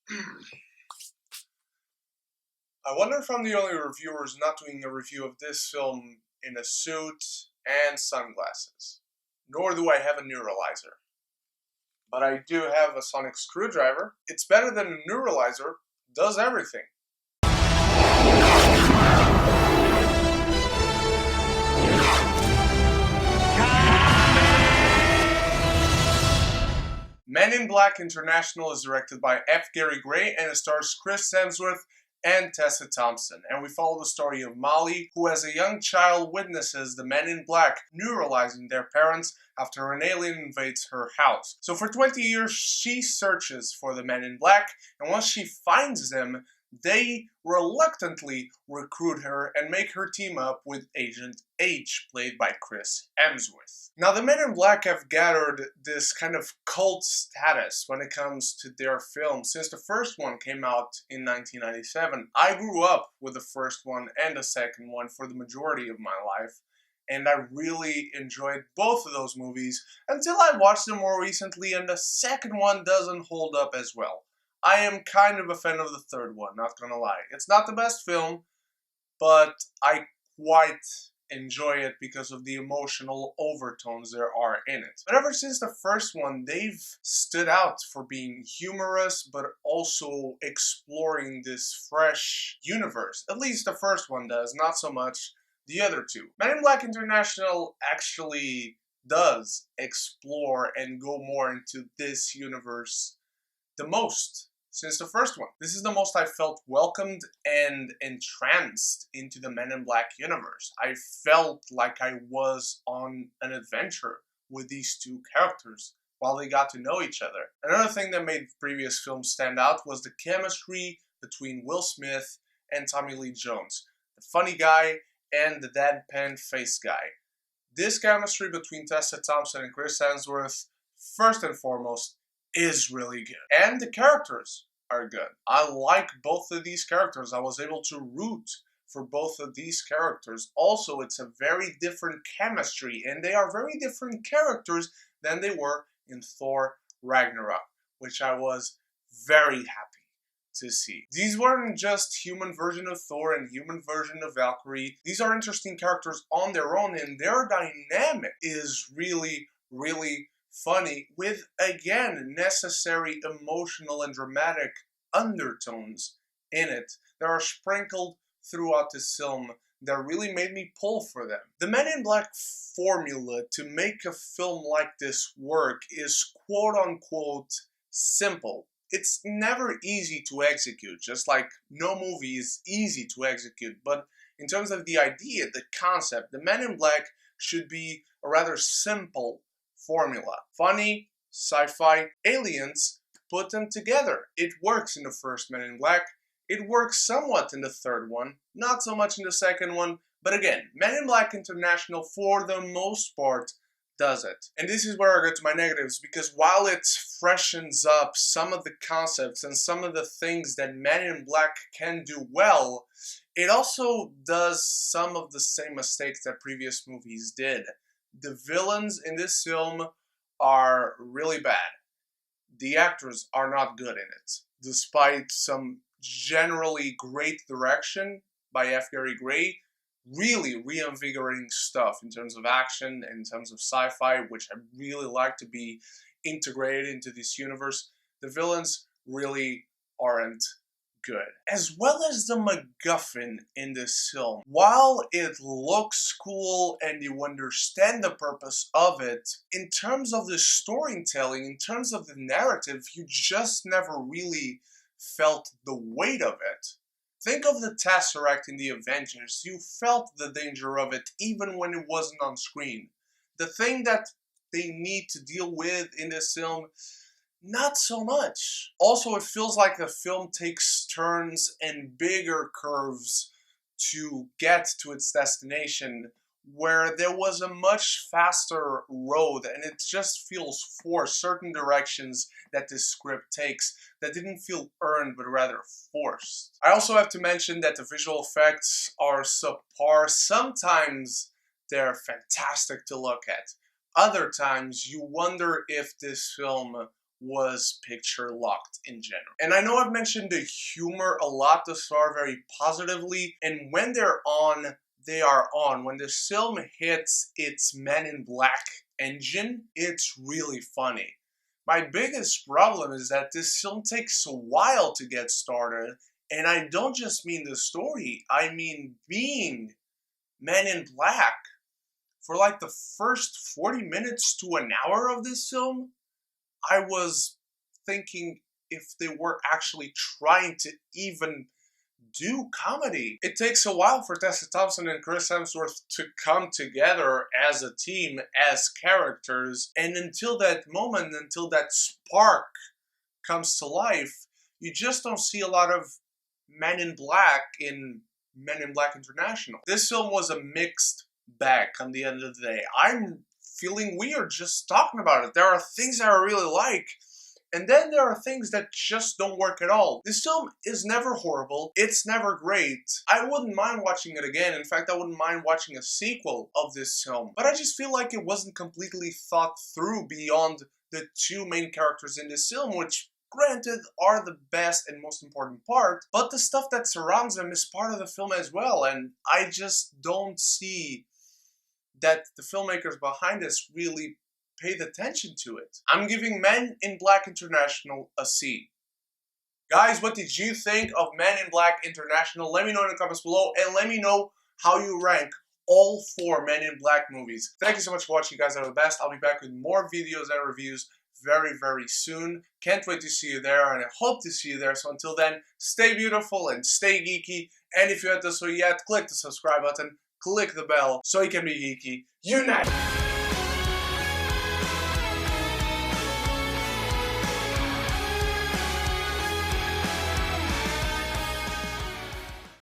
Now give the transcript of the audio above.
I wonder if I'm the only reviewer who's not doing a review of this film in a suit and sunglasses. Nor do I have a neuralizer. But I do have a sonic screwdriver. It's better than a neuralizer. Does everything. Men in Black International is directed by F. Gary Gray and it stars Chris Hemsworth and Tessa Thompson. And we follow the story of Molly, who as a young child witnesses the Men in Black neuralizing their parents after an alien invades her house. So for 20 years, she searches for the Men in Black, and once she finds them, they reluctantly recruit her and make her team up with Agent H, played by Chris Hemsworth. Now, the Men in Black have gathered this kind of cult status when it comes to their films. Since the first one came out in 1997, I grew up with the first one and the second one for the majority of my life. And I really enjoyed both of those movies until I watched them more recently, and the second one doesn't hold up as well. I am kind of a fan of the third one, not gonna lie. It's not the best film, but I quite enjoy it because of the emotional overtones there are in it. But ever since the first one, they've stood out for being humorous, but also exploring this fresh universe. At least the first one does, not so much the other two. Men in Black International actually does explore and go more into this universe the most since the first one. This is the most I felt welcomed and entranced into the Men in Black universe. I felt like I was on an adventure with these two characters while they got to know each other. Another thing that made previous films stand out was the chemistry between Will Smith and Tommy Lee Jones. The funny guy and the deadpan face guy. This chemistry between Tessa Thompson and Chris Hemsworth, first and foremost, is really good. And the characters are good. I like both of these characters. I was able to root for both of these characters. Also, it's a very different chemistry, and they are very different characters than they were in Thor Ragnarok, which I was very happy to see. These weren't just human version of Thor and human version of Valkyrie. These are interesting characters on their own, and their dynamic is really, really funny with, again, necessary emotional and dramatic undertones in it that are sprinkled throughout this film that really made me pull for them. The Men in Black formula to make a film like this work is quote-unquote simple. It's never easy to execute, just like no movie is easy to execute, but in terms of the idea, the concept, the Men in Black should be a rather simple formula. Funny, sci-fi, aliens, put them together. It works in the first Men in Black. It works somewhat in the third one, not so much in the second one, but again, Men in Black International, for the most part, does it. And this is where I get to my negatives, because while it freshens up some of the concepts and some of the things that Men in Black can do well, it also does some of the same mistakes that previous movies did. The villains in this film are really bad. The actors are not good in it, despite some generally great direction by F. Gary Gray. Really reinvigorating stuff in terms of action and in terms of sci-fi, which I really like to be integrated into this universe. The villains really aren't good. As well as the MacGuffin in this film. While it looks cool and you understand the purpose of it, in terms of the storytelling, in terms of the narrative, you just never really felt the weight of it. Think of the Tesseract in the Avengers. You felt the danger of it even when it wasn't on screen. The thing that they need to deal with in this film, not so much. Also, it feels like the film takes turns and bigger curves to get to its destination, where there was a much faster road, and it just feels forced. Certain directions that this script takes that didn't feel earned, but rather forced. I also have to mention that the visual effects are subpar. Sometimes they're fantastic to look at. Other times you wonder if this film was picture locked in general. And I know I've mentioned the humor a lot thus far very positively, and when they're on, they are on. When the film hits its Men in Black engine, it's really funny. My biggest problem is that this film takes a while to get started, and I don't just mean the story, I mean being Men in Black. For like the first 40 minutes to an hour of this film, I was thinking if they were actually trying to even do comedy. It takes a while for Tessa Thompson and Chris Hemsworth to come together as a team, as characters, and until that moment, until that spark comes to life, you just don't see a lot of Men in Black in Men in Black International. This film was a mixed bag on the end of the day. I'm feeling weird just talking about it. There are things that I really like, and then there are things that just don't work at all. This film is never horrible. It's never great. I wouldn't mind watching it again. In fact, I wouldn't mind watching a sequel of this film. But I just feel like it wasn't completely thought through beyond the two main characters in this film, which, granted, are the best and most important part, but the stuff that surrounds them is part of the film as well, and I just don't see that the filmmakers behind this really paid attention to it. I'm giving Men in Black International a C. Guys, what did you think of Men in Black International? Let me know in the comments below, and let me know how you rank all 4 Men in Black movies. Thank you so much for watching. You guys are the best. I'll be back with more videos and reviews very, very soon. Can't wait to see you there, and I hope to see you there. So until then, stay beautiful and stay geeky. And if you haven't done so yet, click the subscribe button, click the bell, so you can be geeky. Unite!